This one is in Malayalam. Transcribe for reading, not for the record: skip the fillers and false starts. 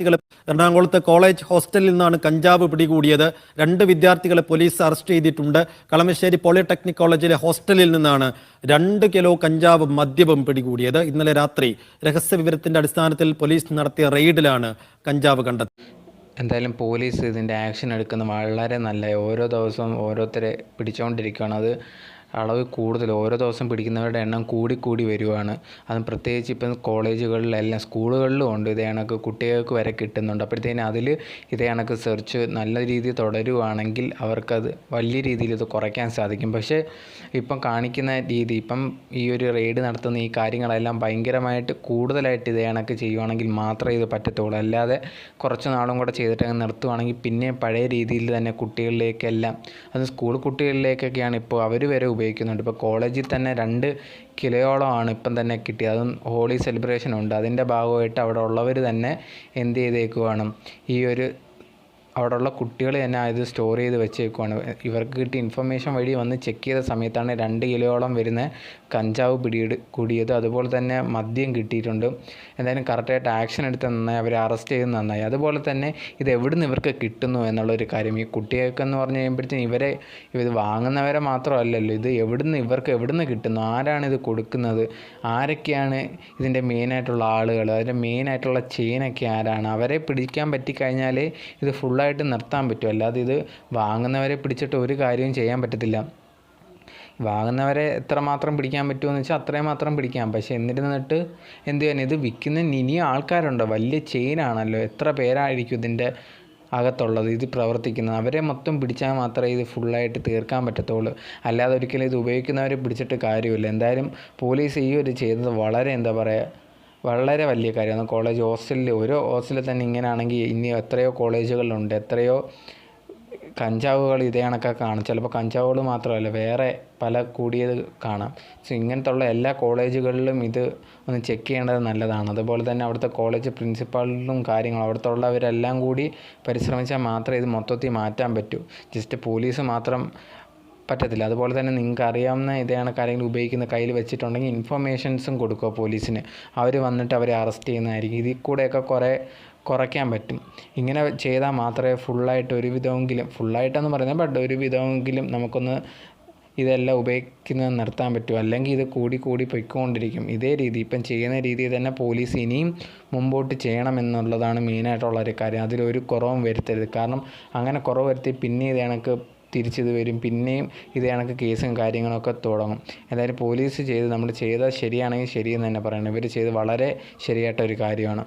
എറണാകുളത്ത് കോളേജ് ഹോസ്റ്റലിൽ നിന്നാണ് കഞ്ചാവ് പിടികൂടിയത്. 2 വിദ്യാർത്ഥികളെ പോലീസ് അറസ്റ്റ് ചെയ്തിട്ടുണ്ട്. കളമശ്ശേരി പോളിടെക്നിക് കോളേജിലെ ഹോസ്റ്റലിൽ നിന്നാണ് 2 കിലോ കഞ്ചാവ് മദ്യവും പിടികൂടിയത്. ഇന്നലെ രാത്രി രഹസ്യവിവരത്തിന്റെ അടിസ്ഥാനത്തിൽ പോലീസ് നടത്തിയ റെയ്ഡിലാണ് കഞ്ചാവ് കണ്ടെത്തിയത്. എന്തായാലും പോലീസ് ഇതിൻ്റെ ആക്ഷൻ എടുക്കുന്നത് വളരെ നല്ല. ഓരോ ദിവസവും ഓരോരുത്തരെ പിടിച്ചുകൊണ്ടിരിക്കുകയാണ്. അത് അളവ് കൂടുതൽ, ഓരോ ദിവസം പിടിക്കുന്നവരുടെ എണ്ണം കൂടി വരുവാണ്. അതും പ്രത്യേകിച്ച് ഇപ്പം കോളേജുകളിലെല്ലാം സ്കൂളുകളിലും ഉണ്ട് ഇതേ കണക്ക് കുട്ടികൾക്ക് വരെ കിട്ടുന്നുണ്ട്. അപ്പോഴത്തേനും അതിൽ ഇതേ കണക്ക് സെർച്ച് നല്ല രീതിയിൽ തുടരുവാണെങ്കിൽ അവർക്കത് വലിയ രീതിയിൽ ഇത് കുറയ്ക്കാൻ സാധിക്കും. പക്ഷേ ഇപ്പം കാണിക്കുന്ന രീതി, ഇപ്പം ഈ ഒരു റെയ്ഡ് നടത്തുന്ന ഈ കാര്യങ്ങളെല്ലാം ഭയങ്കരമായിട്ട് കൂടുതലായിട്ട് ഇതേ കണക്ക് ചെയ്യുവാണെങ്കിൽ മാത്രമേ ഇത് പറ്റത്തുള്ളൂ. അല്ലാതെ കുറച്ച് നാളും കൂടെ ചെയ്തിട്ട് അങ്ങ് നിർത്തുവാണെങ്കിൽ പിന്നെ പഴയ രീതിയിൽ തന്നെ കുട്ടികളിലേക്കെല്ലാം, അത് സ്കൂൾ കുട്ടികളിലേക്കൊക്കെയാണ് ഇപ്പോൾ അവർ വരെ ഉപയോഗിക്കുന്നുണ്ട്. ഇപ്പോൾ കോളേജിൽ തന്നെ 2 കിലോയോളമാണ് ഇപ്പം തന്നെ കിട്ടിയത്. അതും ഹോളി സെലിബ്രേഷൻ ഉണ്ട്. അതിൻ്റെ ഭാഗമായിട്ട് അവിടെ ഉള്ളവർ തന്നെ എന്ത് ചെയ്തേക്കുവാണ്, ഈ ഒരു അവിടെയുള്ള കുട്ടികൾ തന്നെ ഇത് സ്റ്റോർ ചെയ്ത് വെച്ചേക്കുവാണ്. ഇവർക്ക് കിട്ടിയ ഇൻഫർമേഷൻ വഴി വന്ന് ചെക്ക് ചെയ്ത സമയത്താണ് 2 കിലോയോളം വരുന്ന കഞ്ചാവ് കൂടിയത്. അതുപോലെ തന്നെ മദ്യം കിട്ടിയിട്ടുണ്ട്. എന്തായാലും കറക്റ്റായിട്ട് ആക്ഷൻ എടുത്ത് നന്നായി, അവരെ അറസ്റ്റ് ചെയ്ത് നന്നായി. അതുപോലെ തന്നെ ഇത് എവിടുന്ന് ഇവർക്ക് കിട്ടുന്നു എന്നുള്ളൊരു കാര്യം, ഈ കുട്ടികൾക്കെന്ന് പറഞ്ഞു കഴിയുമ്പോഴത്തേക്കും ഇത് വാങ്ങുന്നവരെ മാത്രമല്ലല്ലോ, ഇത് ഇവർക്ക് എവിടുന്ന് കിട്ടുന്നു, ആരാണ് ഇത് കൊടുക്കുന്നത്, ആരൊക്കെയാണ് ഇതിൻ്റെ മെയിനായിട്ടുള്ള ആളുകൾ, അതിൻ്റെ മെയിനായിട്ടുള്ള ചെയിനൊക്കെ ആരാണ്, അവരെ പിടിക്കാൻ പറ്റിക്കഴിഞ്ഞാലേ ഇത് ഫുള്ളായിട്ട് നിർത്താൻ പറ്റും. അല്ലാതെ ഇത് വാങ്ങുന്നവരെ പിടിച്ചിട്ട് ഒരു കാര്യവും ചെയ്യാൻ പറ്റത്തില്ല. വാങ്ങുന്നവരെ എത്രമാത്രം പിടിക്കാൻ പറ്റുമെന്ന് വെച്ചാൽ അത്രയും മാത്രം പിടിക്കാം. പക്ഷേ എന്നിരുന്നിട്ട് എന്ത് ചെയ്യാൻ, ഇത് വിൽക്കുന്ന ഇനിയും ആൾക്കാരുണ്ടോ, വലിയ ചെയിനാണല്ലോ, എത്ര പേരായിരിക്കും ഇതിൻ്റെ അകത്തുള്ളത്, ഇത് പ്രവർത്തിക്കുന്നത്. അവരെ മൊത്തം പിടിച്ചാൽ മാത്രമേ ഇത് ഫുള്ളായിട്ട് തീർക്കാൻ പറ്റത്തുള്ളൂ. അല്ലാതെ ഒരിക്കലും ഇത് ഉപയോഗിക്കുന്നവരെ പിടിച്ചിട്ട് കാര്യമില്ല. എന്തായാലും പോലീസ് ഈ ഒരു ചെയ്തത് വളരെ വളരെ വലിയ കാര്യമാണ്. കോളേജ് ഹോസ്റ്റലിൽ, ഒരു ഹോസ്റ്റലിൽ തന്നെ ഇങ്ങനെയാണെങ്കിൽ ഇനി എത്രയോ കോളേജുകളിലുണ്ട്, എത്രയോ കഞ്ചാവുകൾ ഇതേ കണക്കൊക്കെ കാണും. ചിലപ്പോൾ കഞ്ചാവുകൾ മാത്രമല്ല വേറെ പല കൂടിയത് കാണാം. സോ ഇങ്ങനത്തെ ഉള്ള എല്ലാ കോളേജുകളിലും ഇത് ഒന്ന് ചെക്ക് ചെയ്യേണ്ടത് നല്ലതാണ്. അതുപോലെ തന്നെ അവിടുത്തെ കോളേജ് പ്രിൻസിപ്പാളിലും കാര്യങ്ങളും അവിടുത്തെ ഉള്ളവരെല്ലാം കൂടി പരിശ്രമിച്ചാൽ മാത്രമേ ഇത് മൊത്തത്തിൽ മാറ്റാൻ പറ്റൂ. ജസ്റ്റ് പോലീസ് മാത്രം പറ്റത്തില്ല. അതുപോലെ തന്നെ നിങ്ങൾക്ക് അറിയാവുന്ന ഇതാണ് കാര്യങ്ങൾ ഉപയോഗിക്കുന്ന കയ്യിൽ വെച്ചിട്ടുണ്ടെങ്കിൽ ഇൻഫർമേഷൻസും കൊടുക്കുക പോലീസിന്. അവർ വന്നിട്ട് അവരെ അറസ്റ്റ് ചെയ്യുന്നതായിരിക്കും. ഇതിൽ കൂടെയൊക്കെ കുറയ്ക്കാൻ പറ്റും. ഇങ്ങനെ ചെയ്താൽ മാത്രമേ ഫുള്ളായിട്ടെന്ന് പറയുന്നത് ഒരു വിധമെങ്കിലും നമുക്കൊന്ന് ഇതെല്ലാം ഉപയോഗിക്കുന്നത് നിർത്താൻ പറ്റും. അല്ലെങ്കിൽ ഇത് കൂടി പൊയ്ക്കൊണ്ടിരിക്കും. ഇതേ രീതി ഇപ്പം ചെയ്യുന്ന രീതിയിൽ തന്നെ പോലീസ് ഇനിയും മുമ്പോട്ട് ചെയ്യണമെന്നുള്ളതാണ് മെയിനായിട്ടുള്ളൊരു കാര്യം. അതിലൊരു കുറവും വരുത്തരുത്. കാരണം അങ്ങനെ കുറവ് വരുത്തി പിന്നെ ഇത് കണക്ക് തിരിച്ചിത് വരും, പിന്നെയും ഇത് കണക്ക് കേസും കാര്യങ്ങളൊക്കെ തുടങ്ങും. എന്തായാലും പോലീസ് നമ്മൾ ചെയ്താൽ ശരിയാണെങ്കിൽ ശരിയെന്ന് തന്നെ പറയണം. ഇവർ ചെയ്ത് വളരെ ശരിയായിട്ടൊരു കാര്യമാണ്.